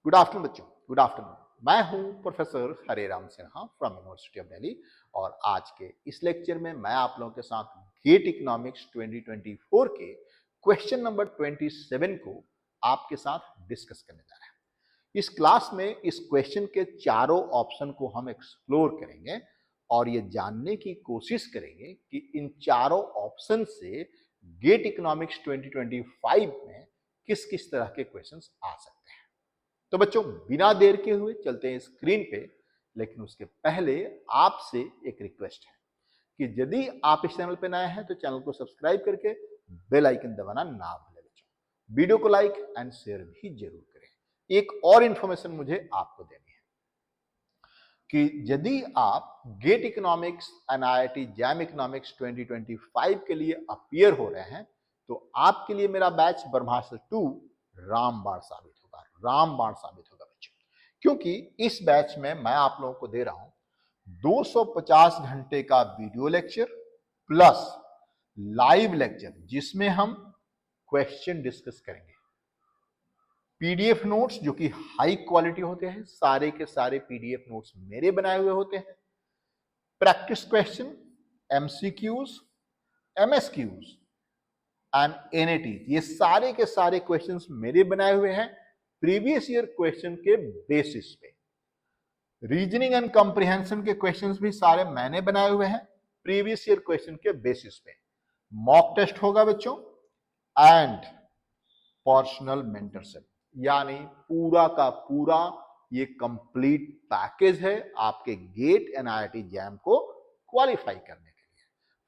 Good afternoon बच्चों, good afternoon. मैं हूं professor Hareram Sinha from university of Delhi और आज के इस लेक्चर में मैं आप लोगों के साथ गेट इकोनॉमिक्स 2024 के क्वेश्चन नंबर 27 को आपके साथ डिस्कस करने जा रहे हैं। इस क्लास में इस क्वेश्चन के चारों ऑप्शन को हम एक्सप्लोर करेंगे और ये जानने की कोशिश करेंगे कि इन चारों ऑप्शन से गेट इकोनॉमिक्स 2025 में किस किस तरह के क्वेश्चंस आ सकते हैं। तो बच्चों बिना देर के हुए चलते हैं स्क्रीन पे, लेकिन उसके पहले आपसे एक रिक्वेस्ट है कि यदि आप इस चैनल पे नए हैं तो चैनल को सब्सक्राइब करके बेल आइकन दबाना ना भूलें बच्चों। वीडियो को लाइक एंड शेयर भी जरूर करें। एक और इंफॉर्मेशन मुझे आपको देनी है कि यदि आप GATE economics NIT JAM economics 2025 के लिए अपीयर हो रहे हैं तो आपके लिए मेरा बैच ब्रह्मास्त्र 2 रामबाण साबित होगा, रामबाण साबित होगा बच्चों। क्योंकि इस बैच में मैं आप लोगों को दे रहा हूं 250 घंटे का video lecture plus live lecture जिसमें हम क्वेश्चन डिस्कस करेंगे, पीडीएफ नोट्स जो कि हाई क्वालिटी होते हैं, सारे के सारे पीडीएफ नोट्स मेरे बनाए हुए होते हैं, practice question, MCQs, MSQs and NAT, ये सारे के सारे क्वेश्चंस मेरे बनाए हुए हैं प्रीवियस ईयर क्वेश्चन के बेसिस पे। रीजनिंग एंड कॉम्प्रिहेंशन के क्वेश्चंस भी सारे मैंने बनाए हुए हैं प्रीवियस ईयर क्वेश्चन के बेसिस पे। मॉक टेस्ट होगा बच्चों एंड पर्सनल मेंटरशिप, यानी पूरा का पूरा ये कंप्लीट पैकेज है आपके गेट एनआईटी जैम को क्वालिफाई करने के लिए।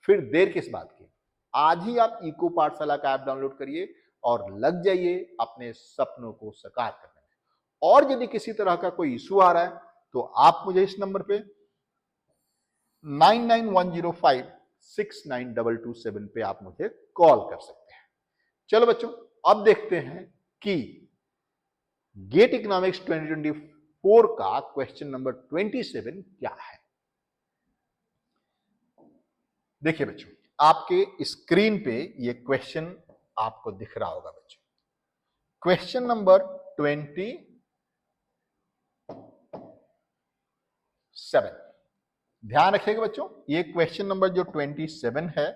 फिर देर किस बात की, आज ही आप इको पाठशाला का ऐप डाउनलोड करिए और लग जाइए अपने सपनों को साकार करने में। और यदि किसी तरह का कोई इशू आ रहा है तो आप मुझे इस नंबर पे 9910569227 पे आप मुझे कॉल कर सकते हैं। चलो बच्चों अब देखते हैं कि गेट इकोनॉमिक्स 2024 का क्वेश्चन नंबर 27 क्या है। देखिए बच्चों आपके स्क्रीन पे ये क्वेश्चन आपको दिख रहा होगा बच्चों। क्वेश्चन नंबर 27, ध्यान रखिएगा बच्चों, ये क्वेश्चन नंबर जो 27 है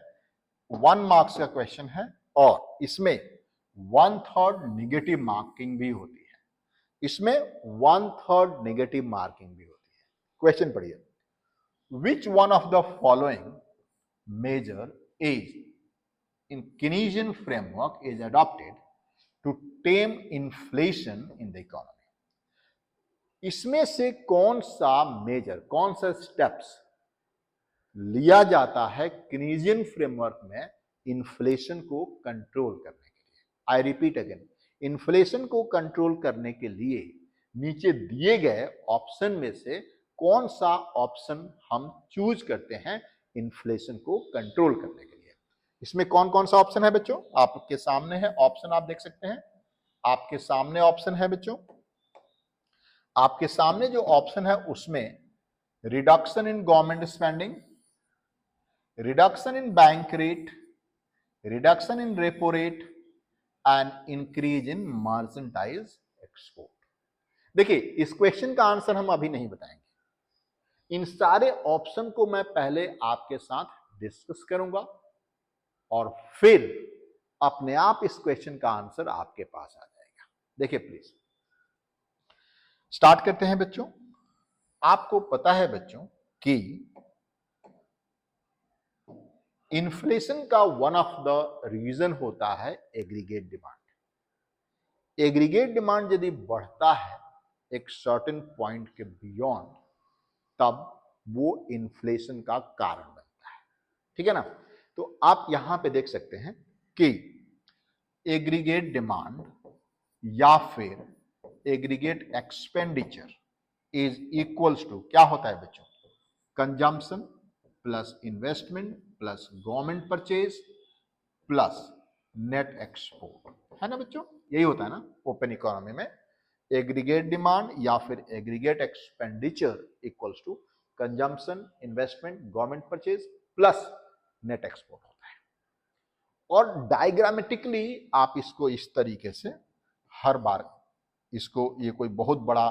1 मार्क्स का क्वेश्चन है और इसमें 1/3 नेगेटिव मार्किंग भी होती है, इसमें 1/3 नेगेटिव मार्किंग भी होती है। क्वेश्चन पढ़िए, which one of the following measure is in Keynesian framework is adopted to tame inflation in the economy। इसमें से कौन सा मेजर, कौन सा स्टेप्स लिया जाता है Keynesian फ्रेमवर्क में इन्फ्लेशन को कंट्रोल करने के लिए। आई रिपीट अगेन, इन्फ्लेशन को कंट्रोल करने के लिए नीचे दिए गए ऑप्शन में से कौन सा ऑप्शन हम चूज करते हैं इन्फ्लेशन को कंट्रोल करने के लिए। इसमें कौन कौन सा ऑप्शन है बच्चों, आपके सामने है ऑप्शन, आप देख सकते हैं आपके सामने ऑप्शन है बच्चों। आपके सामने जो ऑप्शन है उसमें reduction in government spending, reduction in bank rate, reduction in repo rate and increase in merchandise export. देखिए इस क्वेश्चन का आंसर हम अभी नहीं बताएंगे, इन सारे ऑप्शन को मैं पहले आपके साथ डिस्कस करूंगा और फिर अपने आप इस क्वेश्चन का आंसर आपके पास आ जाएगा। देखिए प्लीज स्टार्ट करते हैं बच्चों। आपको पता है बच्चों कि इन्फ्लेशन का वन ऑफ द रीजन होता है एग्रीगेट डिमांड। एग्रीगेट डिमांड यदि बढ़ता है एक सर्टेन पॉइंट के बियॉन्ड, तब वो इन्फ्लेशन का कारण बनता है, ठीक है ना। तो आप यहां पे देख सकते हैं कि एग्रीगेट डिमांड या फिर aggregate expenditure is equals to क्या होता है बच्चों, consumption plus investment plus government purchase plus net export, है ना बच्चों, यही होता है ना ओपन इकोनॉमी में। एग्रीगेट डिमांड या फिर aggregate expenditure equals to consumption, investment, government purchase plus net export होता है। और डायग्रामेटिकली आप इसको इस तरीके से हर बार इसको, ये कोई बहुत बड़ा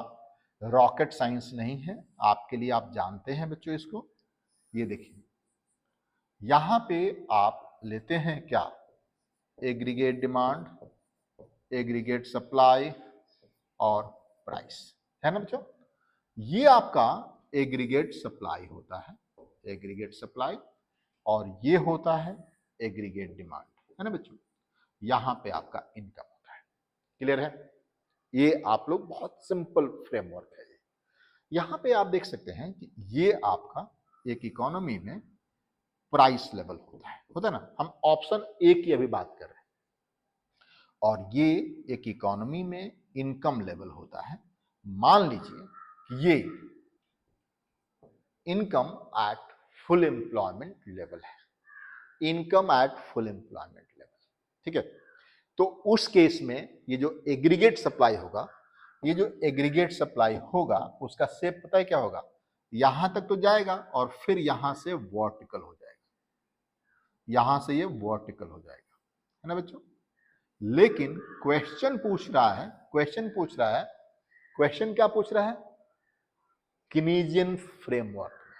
रॉकेट साइंस नहीं है आपके लिए, आप जानते हैं बच्चों इसको। ये देखिए यहां पे आप लेते हैं क्या, एग्रीगेट डिमांड, एग्रीगेट सप्लाई और प्राइस, है ना बच्चों। ये आपका एग्रीगेट सप्लाई होता है, एग्रीगेट सप्लाई, और ये होता है एग्रीगेट डिमांड, है ना बच्चों। यहां पे आपका इनकम होता है। क्लियर है? ये आप लोग बहुत सिंपल फ्रेमवर्क है। यहां पे आप देख सकते हैं कि ये आपका एक इकोनॉमी में प्राइस लेवल होता है ना। हम ऑप्शन ए की अभी बात कर रहे हैं, और ये एक इकोनॉमी में इनकम लेवल होता है। मान लीजिए कि ये income at full employment level है, income at full employment level, ठीक है। तो उस केस में ये जो एग्रीगेट सप्लाई होगा, ये जो एग्रीगेट सप्लाई होगा उसका शेप पता है क्या होगा, यहां तक तो जाएगा और फिर यहां से वर्टिकल हो जाएगा, यहां से ये वर्टिकल हो जाएगा, है ना बच्चों। लेकिन क्वेश्चन पूछ रहा है, क्वेश्चन क्या पूछ रहा है, कीनेसियन फ्रेमवर्क में,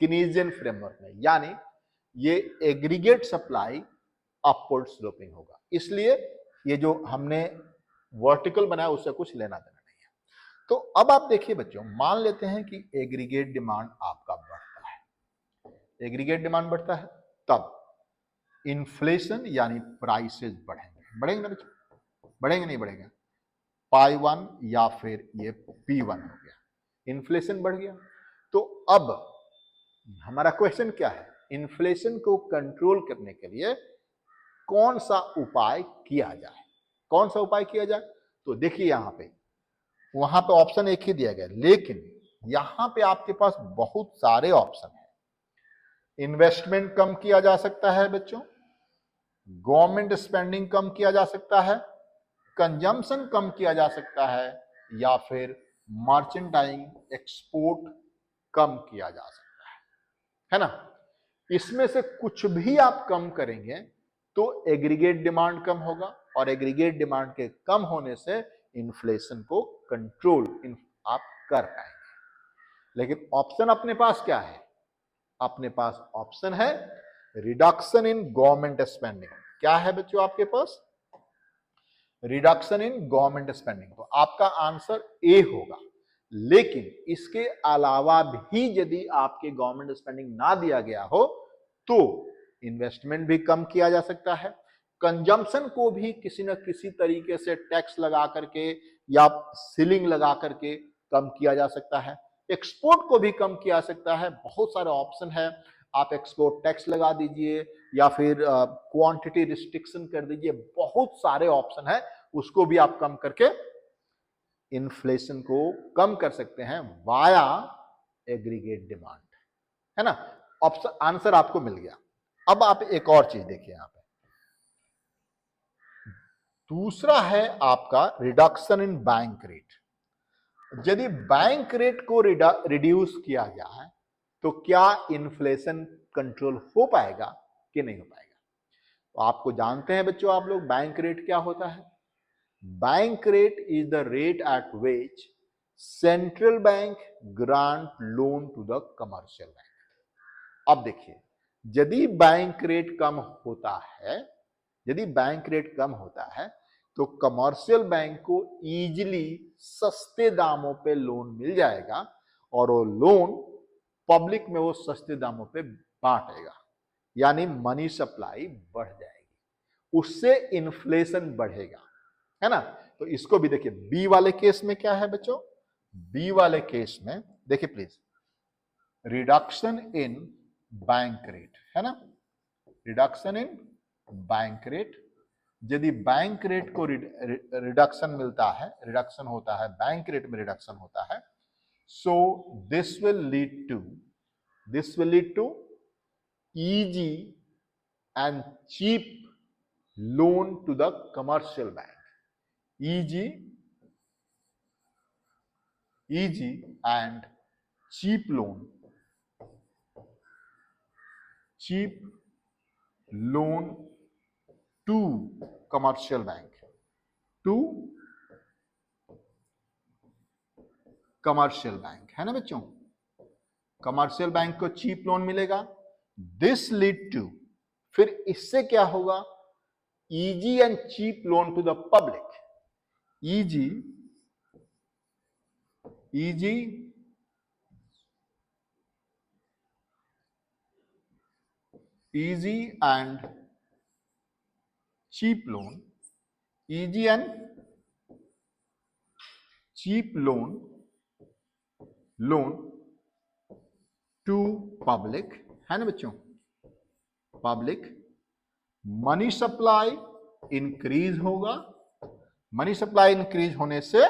कीनेसियन फ्रेमवर्क में, यानी ये एग्रीगेट सप्लाई अपवर्ड स्लोपिंग होगा, इसलिए ये जो हमने वर्टिकल बनाया उससे कुछ लेना देना नहीं है। तो अब आप देखिए बच्चों, मान लेते हैं कि एग्रीगेट डिमांड आपका बढ़ता है, एग्रीगेट डिमांड बढ़ता है, तब इन्फ्लेशन यानी प्राइसेस बढ़ेंगे ना बच्चों, बढ़ेंगे नहीं बढ़ेंगे, पाई 1 या फिर ये P1 हो गया, इन्फ्लेशन बढ़ गया। तो अब हमारा क्वेश्चन क्या है, इन्फ्लेशन को कंट्रोल करने के लिए कौन सा उपाय किया जाए, कौन सा उपाय किया जाए। तो देखिए यहां पे, वहां पे ऑप्शन एक ही दिया गया, लेकिन यहां पे आपके पास बहुत सारे ऑप्शन है। इन्वेस्टमेंट कम किया जा सकता है बच्चों, गवर्नमेंट स्पेंडिंग कम किया जा सकता है, कंजम्पशन कम किया जा सकता है, या फिर मर्चेंडाइजिंग एक्सपोर्ट कम किया जा सकता है ना। इसमें से कुछ भी आप कम करेंगे तो एग्रीगेट डिमांड कम होगा, और एग्रीगेट डिमांड के कम होने से इन्फ्लेशन को कंट्रोल आप कर पाएंगे। लेकिन ऑप्शन अपने पास क्या है, अपने पास ऑप्शन है रिडक्शन इन गवर्नमेंट स्पेंडिंग। क्या है बच्चों आपके पास, रिडक्शन इन गवर्नमेंट स्पेंडिंग। तो आपका आंसर ए होगा। लेकिन इसके अलावा भी यदि आपके गवर्नमेंट स्पेंडिंग ना दिया गया हो तो इन्वेस्टमेंट भी कम किया जा सकता है, कंजम्पशन को भी किसी न किसी तरीके से टैक्स लगा करके या सीलिंग लगा करके कम किया जा सकता है, एक्सपोर्ट को भी कम किया जा सकता है। बहुत सारे ऑप्शन है, आप एक्सपोर्ट टैक्स लगा दीजिए या फिर क्वांटिटी रिस्ट्रिक्शन कर दीजिए, बहुत सारे ऑप्शन है, उसको भी आप कम करके इन्फ्लेशन को कम कर सकते हैं वाया एग्रीगेट डिमांड, है ना। ऑप्शन आंसर आपको मिल गया। अब आप एक और चीज देखिए यहां पे, दूसरा है आपका रिडक्शन इन बैंक रेट। यदि बैंक रेट को रिड्यूस किया जाए तो क्या इन्फ्लेशन कंट्रोल हो पाएगा कि नहीं हो पाएगा। तो आपको जानते हैं बच्चों आप लोग, बैंक रेट क्या होता है, bank rate is the rate at which central bank grant loan to the commercial bank. अब देखिए, यदि बैंक रेट कम होता है, यदि बैंक रेट कम होता है तो कमर्शियल बैंक को इजीली सस्ते दामों पे लोन मिल जाएगा, और वो लोन पब्लिक में वो सस्ते दामों पे बांटेगा, यानी मनी सप्लाई बढ़ जाएगी, उससे इन्फ्लेशन बढ़ेगा, है ना। तो इसको भी देखिए, बी वाले केस में क्या है बच्चों, बी वाले केस में देखिए please, reduction in bank rate, है ना, रिडक्शन इन बैंक रेट। यदि बैंक रेट को रिडक्शन मिलता है, रिडक्शन होता है, बैंक रेट में रिडक्शन होता है, so this will lead to easy and cheap loan to the commercial bank, easy and cheap loan to commercial bank, to commercial bank, है ना बच्चों। कमर्शियल बैंक को चीप लोन मिलेगा। दिस लीड टू, फिर इससे क्या होगा, easy and cheap loan to the public. Easy and cheap loan, easy and cheap loan to public, है ना बच्चों, पब्लिक। मनी सप्लाई इंक्रीज होगा, मनी सप्लाई इंक्रीज होने से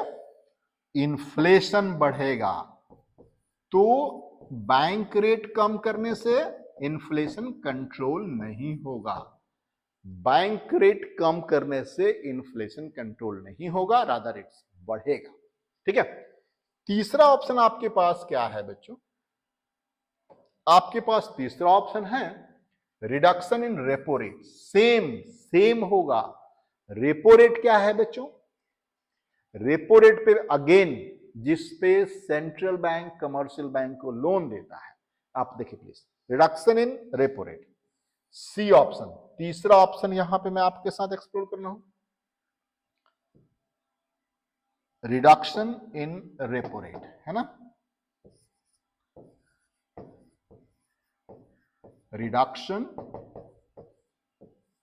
इन्फ्लेशन बढ़ेगा, तो बैंक रेट कम करने से इन्फ्लेशन कंट्रोल नहीं होगा। बैंक रेट कम करने से इन्फ्लेशन कंट्रोल नहीं होगा, रादर इट्स बढ़ेगा। ठीक है। तीसरा ऑप्शन आपके पास क्या है बच्चों, आपके पास तीसरा ऑप्शन है reduction in repo rate. Same होगा। रेपो रेट क्या है बच्चों, रेपो रेट पे अगेन जिसपे सेंट्रल बैंक कमर्शियल बैंक को लोन देता है, आप देखिए please, reduction in repo rate, C option. तीसरा ऑप्शन यहां पे मैं आपके साथ एक्सप्लोर करना हूं, रिडक्शन इन रेपो रेट, है ना, रिडक्शन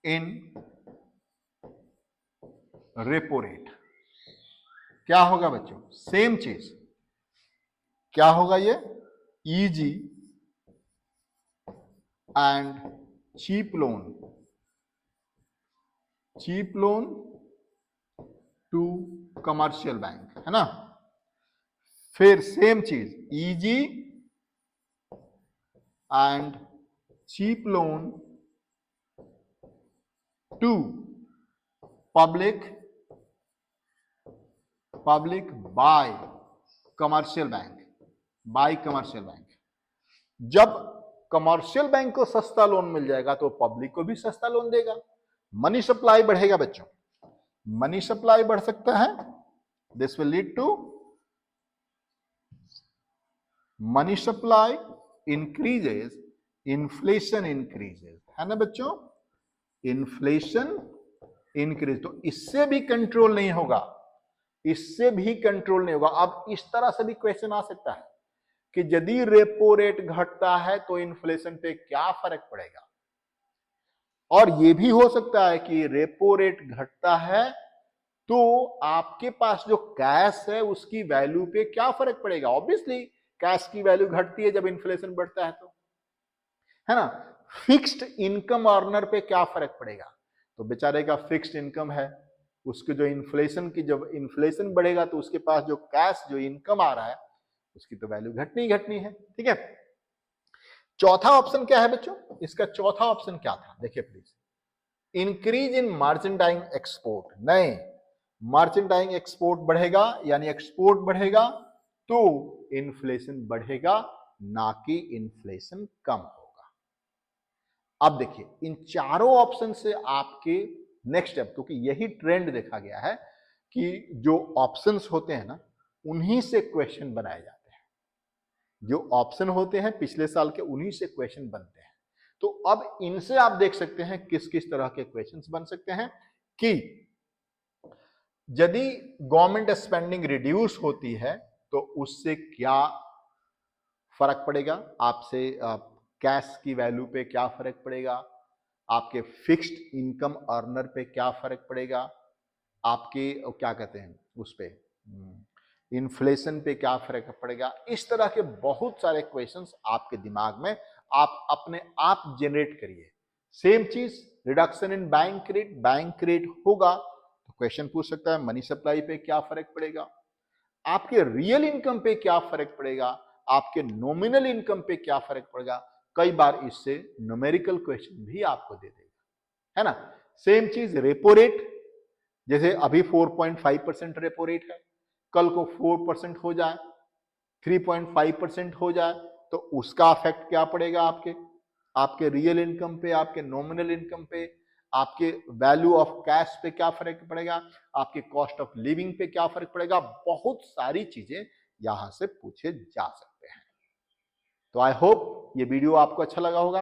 इन रेपो रेट। क्या होगा बच्चों, सेम चीज, क्या होगा ये, easy and cheap loan to commercial bank, है ना। फिर सेम चीज, easy and cheap loan to public by commercial bank. जब कमर्शियल बैंक को सस्ता लोन मिल जाएगा तो पब्लिक को भी सस्ता लोन देगा, मनी सप्लाई बढ़ेगा बच्चों, मनी सप्लाई बढ़ सकता है, this will lead to money supply increases, inflation increases, है ना बच्चों, इन्फ्लेशन इंक्रीज, तो इससे भी कंट्रोल नहीं होगा, अब इस तरह से भी क्वेश्चन आ सकता है कि यदि रेपो रेट घटता है तो इन्फ्लेशन पे क्या फर्क पड़ेगा, और यह भी हो सकता है कि रेपो रेट घटता है तो आपके पास जो कैश है उसकी वैल्यू पे क्या फर्क पड़ेगा। ऑब्वियसली कैश की वैल्यू घटती है जब इन्फ्लेशन बढ़ता है, तो है ना। फिक्स्ड इनकम अर्नर पे क्या फर्क पड़ेगा, तो बेचारे का फिक्स्ड इनकम है, उसके जो जब इन्फ्लेशन बढ़ेगा तो उसके पास जो कैश जो इनकम आ रहा है उसकी तो वैल्यू घटनी है। ठीक है। चौथा ऑप्शन क्या है बच्चों, इसका चौथा ऑप्शन क्या था, देखिए please, increase in merchandise export. नहीं, मर्चेंडाइज एक्सपोर्ट बढ़ेगा यानी एक्सपोर्ट बढ़ेगा तो इन्फ्लेशन बढ़ेगा, ना कि इन्फ्लेशन कम होगा। अब देखिए इन चारों ऑप्शन से आपके नेक्स्ट स्टेप, क्योंकि यही ट्रेंड देखा गया है कि जो ऑप्शंस होते हैं ना उन्हीं से क्वेश्चन बनाए जाते हैं, जो ऑप्शन होते हैं पिछले साल के उन्हीं से क्वेश्चन बनते हैं। तो अब इनसे आप देख सकते हैं किस किस तरह के क्वेश्चंस बन सकते हैं कि यदि गवर्नमेंट स्पेंडिंग रिड्यूस होती है तो उससे क्या फर्क पड़ेगा, आपसे कैश की वैल्यू पे क्या फर्क पड़ेगा, आपके फिक्स्ड इनकम अर्नर पे क्या फर्क पड़ेगा, आपके क्या कहते हैं उस पे इन्फ्लेशन पे क्या फर्क पड़ेगा। इस तरह के बहुत सारे क्वेश्चंस आपके दिमाग में आप अपने आप जनरेट करिए। सेम चीज रिडक्शन इन बैंक रेट होगा तो क्वेश्चन पूछ सकता है मनी सप्लाई पे क्या फर्क पड़ेगा, आपके रियल इनकम पे क्या फर्क पड़ेगा, आपके नॉमिनल इनकम पे क्या फर्क पड़ेगा। कई बार इससे न्यूमेरिकल क्वेश्चन भी आपको दे देगा, है ना। सेम चीज रेपो रेट, जैसे अभी 4.5% रेपो रेट है, कल को 4% हो जाए, 3.5% हो जाए तो उसका इफेक्ट क्या पड़ेगा आपके रियल इनकम पे, आपके नॉमिनल इनकम पे, आपके वैल्यू ऑफ कैश पे क्या फर्क पड़ेगा, आपके कॉस्ट ऑफ लिविंग पे क्या फर्क पड़ेगा। बहुत सारी चीजें यहां से पूछे जा सकते हैं। तो आई होप ये वीडियो आपको अच्छा लगा होगा।